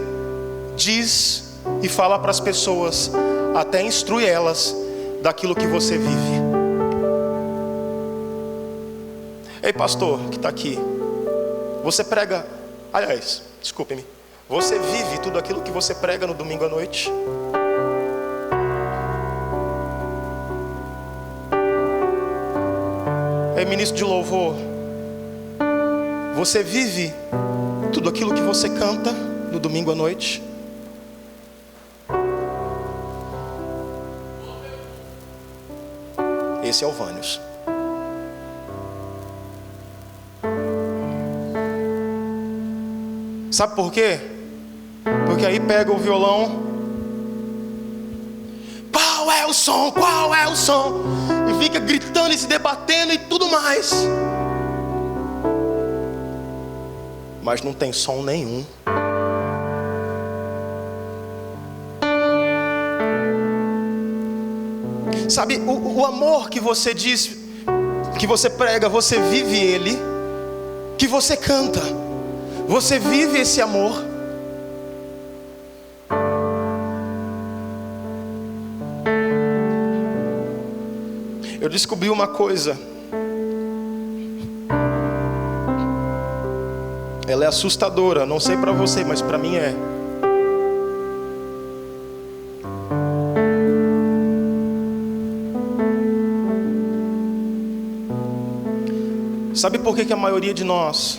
diz e fala para as pessoas, até instrui elas daquilo que você vive. Ei, pastor que está aqui, você prega, aliás, desculpe-me, você vive tudo aquilo que você prega no domingo à noite? Ei, ministro de louvor, você vive tudo aquilo que você canta no domingo à noite? Esse é o Vânios. Sabe por quê? Porque aí pega o violão. Qual é o som? Qual é o som? E fica gritando e se debatendo e tudo mais. Mas não tem som nenhum. Sabe, o amor que você diz, que você prega, você vive ele, que você canta, você vive esse amor. Eu descobri uma coisa. Ela é assustadora, não sei para você, mas para mim é. Sabe por que a maioria de nós,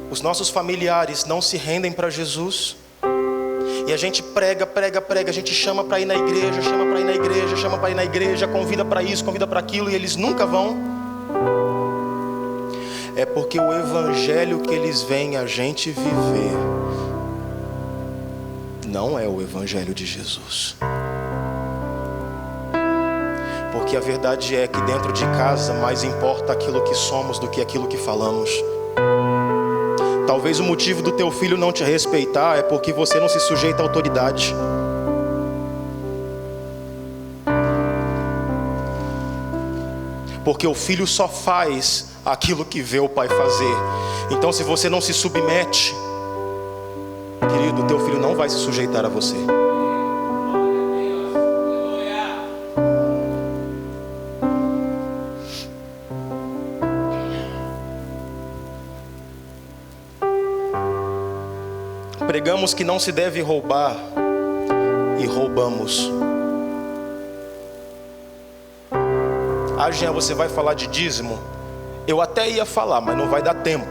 os nossos familiares não se rendem para Jesus? E a gente prega, a gente chama para ir na igreja, chama para ir na igreja, convida para isso, convida para aquilo, e eles nunca vão? É porque o evangelho que eles veem a gente viver não é o evangelho de Jesus. Porque a verdade é que dentro de casa mais importa aquilo que somos do que aquilo que falamos. Talvez o motivo do teu filho não te respeitar é porque você não se sujeita à autoridade. Porque o filho só faz aquilo que vê o pai fazer. Então se você não se submete, querido, teu filho não vai se sujeitar a você. Pregamos que não se deve roubar e roubamos. Jean, você vai falar de dízimo? Eu até ia falar, mas não vai dar tempo.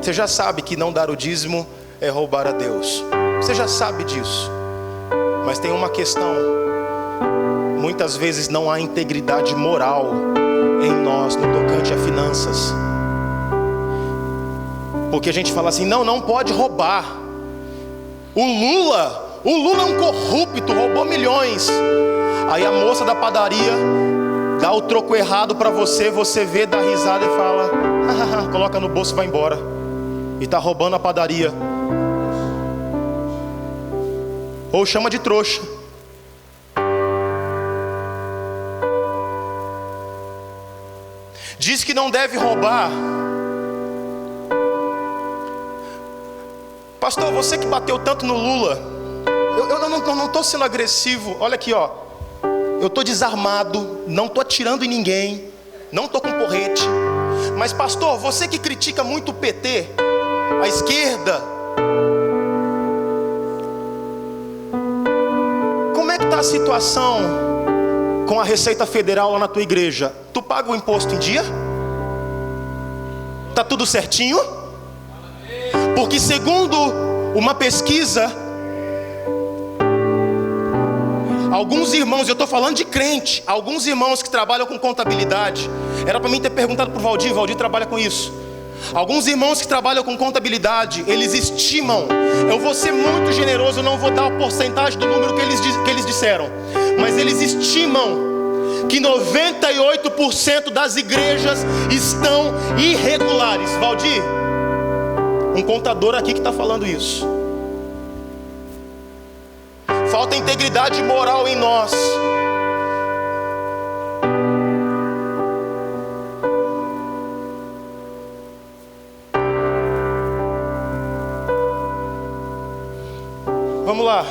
Você já sabe que não dar o dízimo é roubar a Deus. Você já sabe disso. Mas tem uma questão. Muitas vezes não há integridade moral em nós no tocante a finanças. Porque a gente fala assim, não pode roubar. O Lula é um corrupto, roubou milhões. Aí a moça da padaria dá o troco errado para você, você vê, dá risada e fala, coloca no bolso e vai embora. E está roubando a padaria. Ou chama de trouxa. Diz que não deve roubar. Pastor, você que bateu tanto no Lula, eu não estou sendo agressivo. Olha aqui, ó. Eu estou desarmado, não estou atirando em ninguém, não estou com porrete. Mas pastor, você que critica muito o PT, a esquerda, como é que está a situação com a Receita Federal lá na tua igreja, tu paga o imposto em dia? Tá tudo certinho? Porque segundo uma pesquisa, alguns irmãos, eu estou falando de crente, alguns irmãos que trabalham com contabilidade, era para mim ter perguntado para o Valdir trabalha com isso. Alguns irmãos que trabalham com contabilidade, eles estimam, eu vou ser muito generoso, eu não vou dar a porcentagem do número que eles disseram, mas eles estimam que 98% das igrejas estão irregulares. Valdir, um contador aqui que está falando isso. Falta integridade moral em nós. Vamos lá.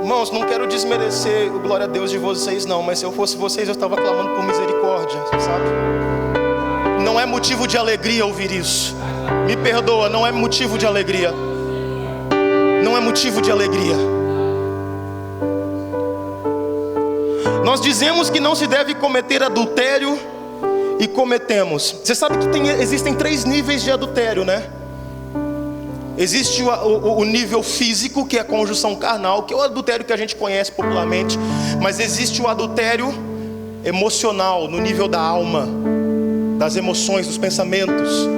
Irmãos, não quero desmerecer o glória a Deus de vocês não, mas se eu fosse vocês eu estava clamando por misericórdia, sabe? Não é motivo de alegria ouvir isso. Me perdoa, não é motivo de alegria. Não é motivo de alegria. Nós dizemos que não se deve cometer adultério e cometemos. Você sabe que existem 3 níveis de adultério, né? Existe o nível físico, que é a conjunção carnal, que é o adultério que a gente conhece popularmente. Mas existe o adultério emocional, no nível da alma, das emoções, dos pensamentos.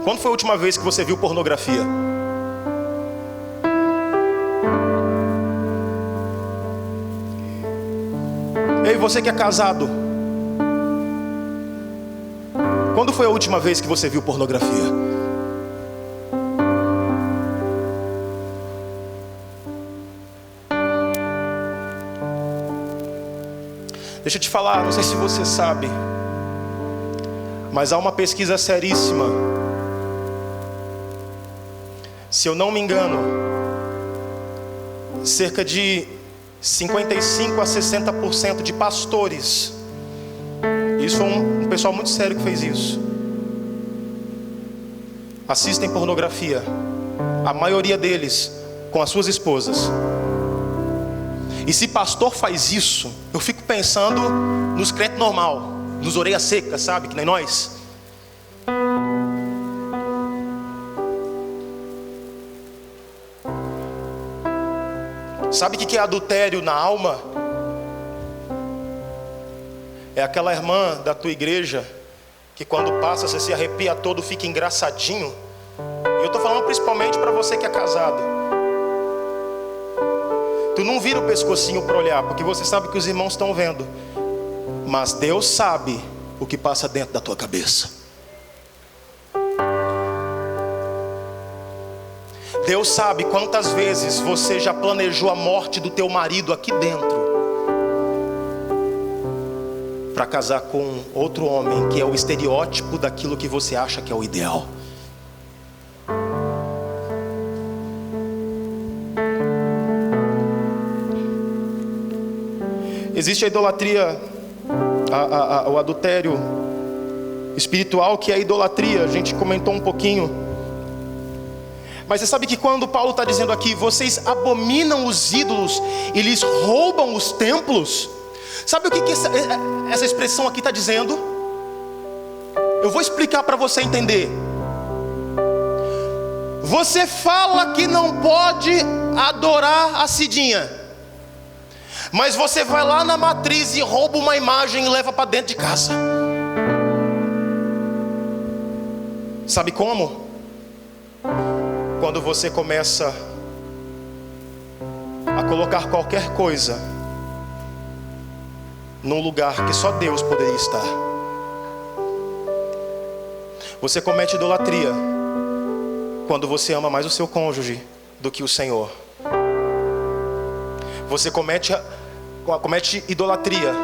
Quando foi a última vez que você viu pornografia? Ei, você que é casado, quando foi a última vez que você viu pornografia? Deixa eu te falar, não sei se você sabe, mas há uma pesquisa seríssima. Se eu não me engano, cerca de 55 a 60% de pastores, isso foi um pessoal muito sério que fez isso, assistem pornografia. A maioria deles com as suas esposas. E se pastor faz isso, eu fico pensando nos crentes normal, nos orelhas secas, sabe, que nem nós. Sabe o que é adultério na alma? É aquela irmã da tua igreja que quando passa você se arrepia todo, fica engraçadinho. E eu estou falando principalmente para você que é casado. Tu não vira o pescocinho para olhar, porque você sabe que os irmãos estão vendo. Mas Deus sabe o que passa dentro da tua cabeça. Deus sabe quantas vezes você já planejou a morte do teu marido aqui dentro, para casar com outro homem que é o estereótipo daquilo que você acha que é o ideal. Existe a idolatria, o adultério espiritual, que é a idolatria. A gente comentou um pouquinho. Mas você sabe que quando Paulo está dizendo aqui, vocês abominam os ídolos e lhes roubam os templos. Sabe o que essa expressão aqui está dizendo? Eu vou explicar para você entender. Você fala que não pode adorar a Cidinha, mas você vai lá na matriz e rouba uma imagem e leva para dentro de casa. Sabe como? Quando você começa a colocar qualquer coisa num lugar que só Deus poderia estar. Você comete idolatria quando você ama mais o seu cônjuge do que o Senhor. Você comete idolatria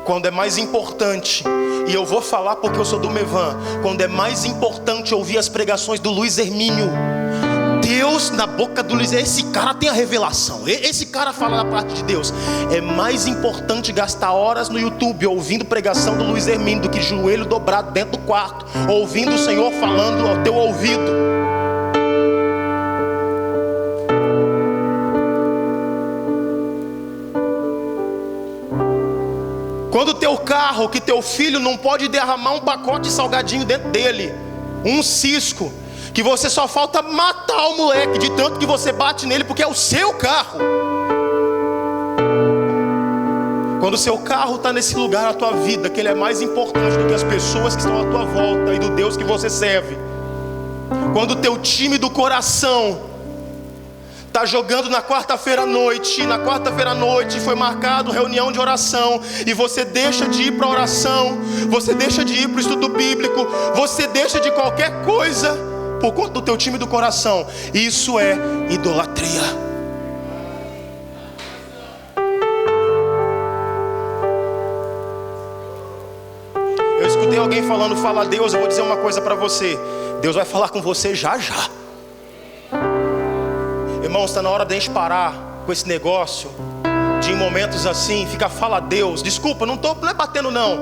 quando é mais importante, e eu vou falar porque eu sou do Mevan, quando é mais importante ouvir as pregações do Luiz Hermínio. Deus na boca do Luiz, esse cara tem a revelação, esse cara fala da parte de Deus. É mais importante gastar horas no YouTube ouvindo pregação do Luiz Hermínio do que joelho dobrado dentro do quarto, ouvindo o Senhor falando ao ouvido. Quando o teu carro, que teu filho não pode derramar um pacote de salgadinho dentro dele, um cisco, que você só falta matar o moleque de tanto que você bate nele, porque é o seu carro. Quando o seu carro está nesse lugar na tua vida, que ele é mais importante do que as pessoas que estão à tua volta e do Deus que você serve. Quando o teu time do coração está jogando na quarta-feira à noite, e na quarta-feira à noite foi marcado reunião de oração, e você deixa de ir para a oração, você deixa de ir para o estudo bíblico, você deixa de qualquer coisa por conta do teu time do coração. Isso é idolatria. Eu escutei alguém falando, fala a Deus, eu vou dizer uma coisa para você. Deus vai falar com você já já. Irmãos, está na hora de a gente parar com esse negócio de em momentos assim, ficar fala a Deus. Desculpa, não é batendo não.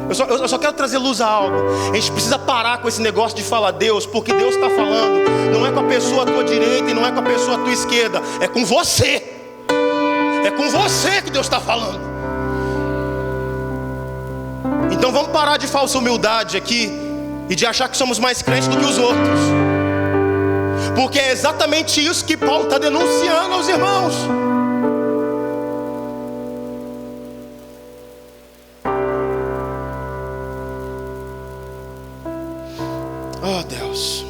Eu só quero trazer luz a algo. A gente precisa parar com esse negócio de falar a Deus, porque Deus está falando. Não é com a pessoa à tua direita e não é com a pessoa à tua esquerda. É com você. É com você que Deus está falando. Então vamos parar de falsa humildade aqui e de achar que somos mais crentes do que os outros, porque é exatamente isso que Paulo está denunciando aos irmãos. Oh Deus,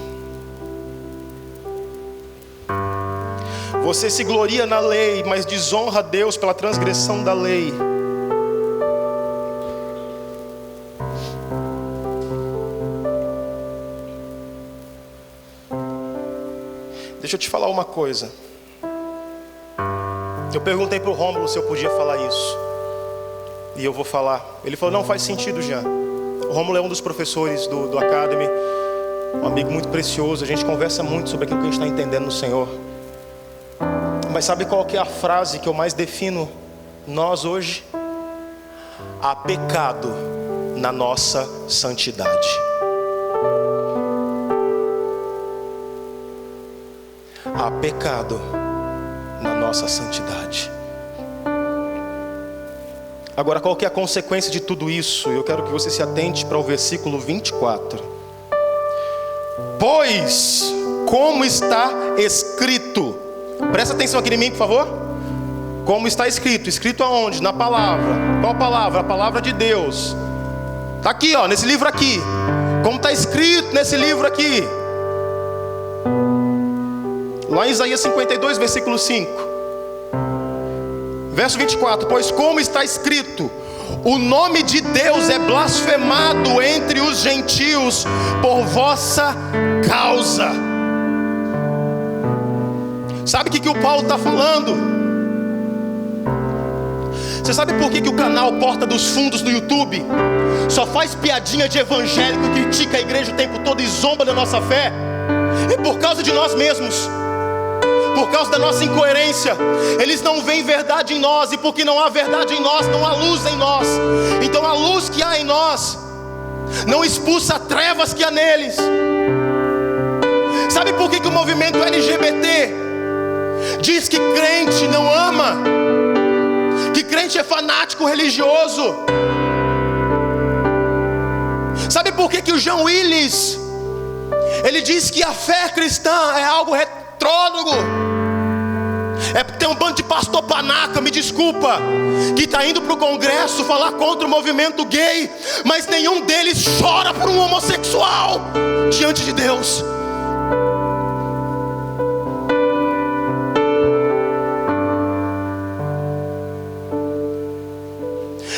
você se gloria na lei, mas desonra a Deus pela transgressão da lei. Deixa eu te falar uma coisa. Eu perguntei para o Rômulo se eu podia falar isso, e eu vou falar. Ele falou, não faz sentido, Jean. O Rômulo é um dos professores do Academy, um amigo muito precioso. A gente conversa muito sobre aquilo que a gente está entendendo no Senhor. Mas sabe qual que é a frase que eu mais defino nós hoje? Há pecado na nossa santidade. Há pecado na nossa santidade. Agora, qual que é a consequência de tudo isso? Eu quero que você se atente para o versículo 24. Pois, como está escrito. Presta atenção aqui em mim, por favor. Como está escrito. Escrito aonde? Na palavra. Qual palavra? A palavra de Deus. Está aqui, ó, nesse livro aqui. Como está escrito nesse livro aqui. Lá em Isaías 52, versículo 5. Verso 24. Pois como está escrito, o nome de Deus é blasfemado entre os gentios por vossa causa. Sabe o que o Paulo está falando? Você sabe por que o canal Porta dos Fundos do YouTube só faz piadinha de evangélico, critica a igreja o tempo todo e zomba da nossa fé? É por causa de nós mesmos. Por causa da nossa incoerência. Eles não veem verdade em nós, e porque não há verdade em nós, não há luz em nós. Então a luz que há em nós não expulsa trevas que há neles. Sabe por que o movimento LGBT diz que crente não ama, que crente é fanático religioso? Sabe por que o John Willis ele diz que a fé cristã é algo retrógrado? É porque tem um bando de pastor panaca, me desculpa, que está indo para o congresso falar contra o movimento gay, mas nenhum deles chora por um homossexual diante de Deus.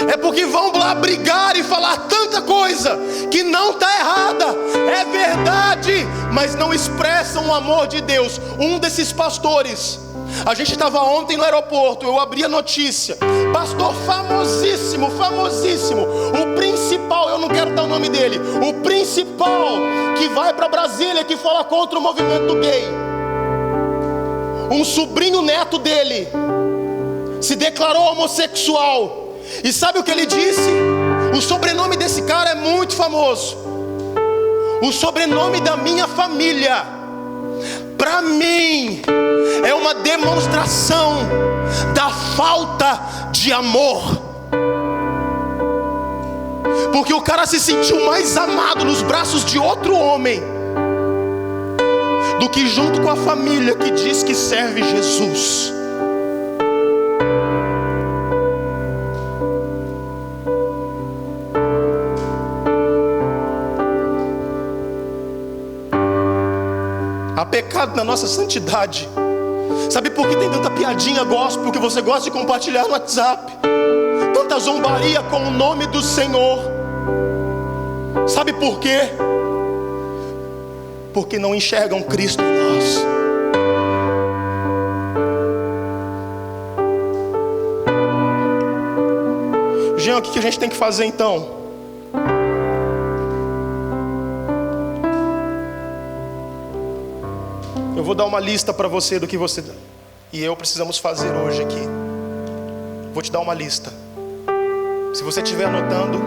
É porque vão lá brigar e falar tanta coisa que não está errada, é verdade, mas não expressam o amor de Deus. Um desses pastores, a gente estava ontem no aeroporto, eu abri a notícia, pastor famosíssimo, o principal, eu não quero dar o nome dele, o principal que vai para Brasília, que fala contra o movimento gay. Um sobrinho neto dele se declarou homossexual. E sabe o que ele disse? O sobrenome desse cara é muito famoso. O sobrenome da minha família, para mim, é uma demonstração da falta de amor. Porque o cara se sentiu mais amado nos braços de outro homem do que junto com a família que diz que serve Jesus. Há pecado na nossa santidade. Sabe por que tem tanta piadinha gospel que você gosta de compartilhar no WhatsApp? Tanta zombaria com o nome do Senhor. Sabe por quê? Porque não enxergam Cristo em nós. Jean, o que a gente tem que fazer então? Eu vou dar uma lista para você do que você e eu precisamos fazer hoje aqui. Vou te dar uma lista. Se você estiver anotando,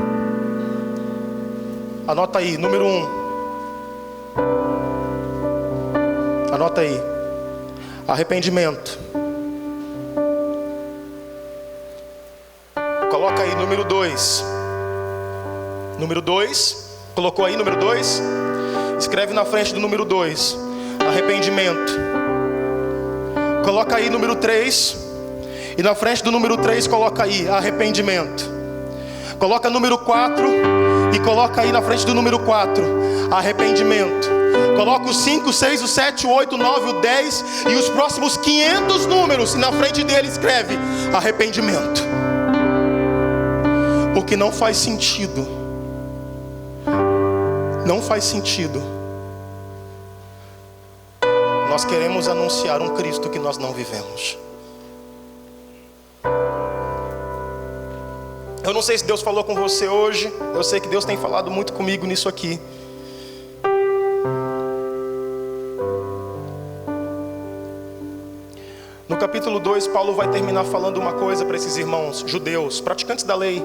anota aí, número 1. Anota aí. Arrependimento. Coloca aí, número 2. Número 2. Colocou aí, número 2? Escreve na frente do número 2. Arrependimento. Coloca aí número 3. E na frente do número 3 coloca aí arrependimento. Coloca número 4 e coloca aí na frente do número 4 arrependimento. Coloca o 5, 6, o 7, o 8, o 9, o 10 e os próximos 500 números e na frente dele escreve arrependimento. Porque não faz sentido. Não faz sentido. Nós queremos anunciar um Cristo que nós não vivemos. Eu não sei se Deus falou com você hoje. Eu sei que Deus tem falado muito comigo nisso aqui. No capítulo 2, Paulo vai terminar falando uma coisa para esses irmãos judeus, praticantes da lei.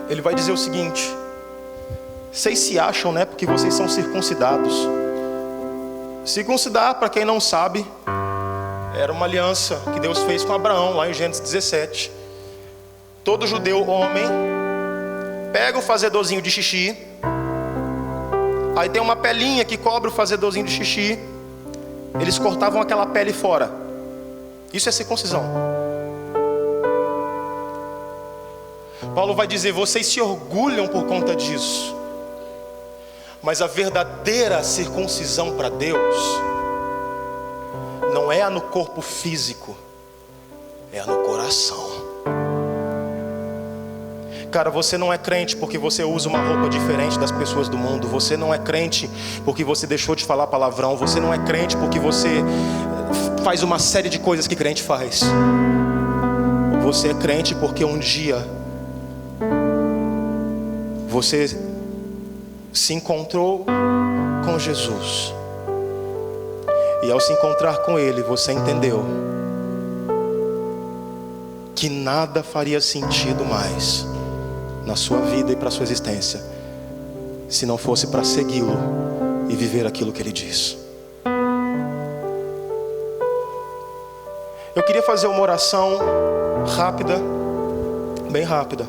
Ele vai dizer o seguinte: vocês se acham, né, porque vocês são circuncidados. Circuncidar, para quem não sabe, era uma aliança que Deus fez com Abraão, lá em Gênesis 17. Todo judeu homem pega o fazedorzinho de xixi, aí tem uma pelinha que cobre o fazedorzinho de xixi. Eles cortavam aquela pele fora. Isso é circuncisão. Paulo vai dizer: vocês se orgulham por conta disso. Mas a verdadeira circuncisão para Deus não é a no corpo físico, é a no coração. Cara, você não é crente porque você usa uma roupa diferente das pessoas do mundo. Você não é crente porque você deixou de falar palavrão. Você não é crente porque você faz uma série de coisas que crente faz. Você é crente porque um dia você se encontrou com Jesus. E ao se encontrar com Ele, você entendeu que nada faria sentido mais na sua vida e para a sua existência se não fosse para segui-lo e viver aquilo que Ele diz. Eu queria fazer uma oração rápida, bem rápida.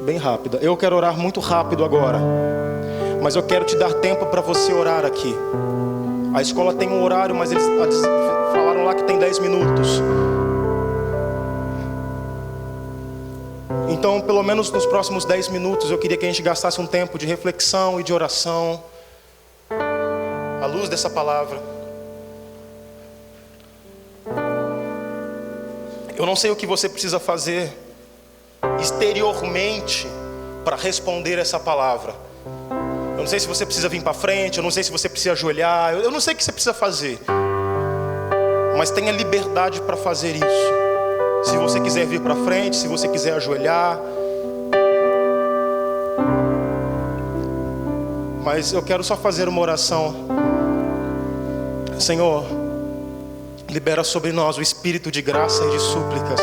Bem rápida. Eu quero orar muito rápido agora, mas eu quero te dar tempo para você orar aqui. A escola tem um horário, mas eles falaram lá que tem 10 minutos. Então, pelo menos nos próximos 10 minutos, eu queria que a gente gastasse um tempo de reflexão e de oração à luz dessa palavra. Eu não sei o que você precisa fazer exteriormente para responder essa palavra. Eu não sei se você precisa vir para frente, eu não sei se você precisa ajoelhar, eu não sei o que você precisa fazer. Mas tenha liberdade para fazer isso. Se você quiser vir para frente, se você quiser ajoelhar. Mas eu quero só fazer uma oração. Senhor, Libera sobre nós o espírito de graça e de súplicas.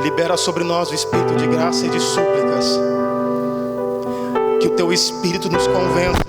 Libera sobre nós o espírito de graça e de súplicas. Que o teu espírito nos convença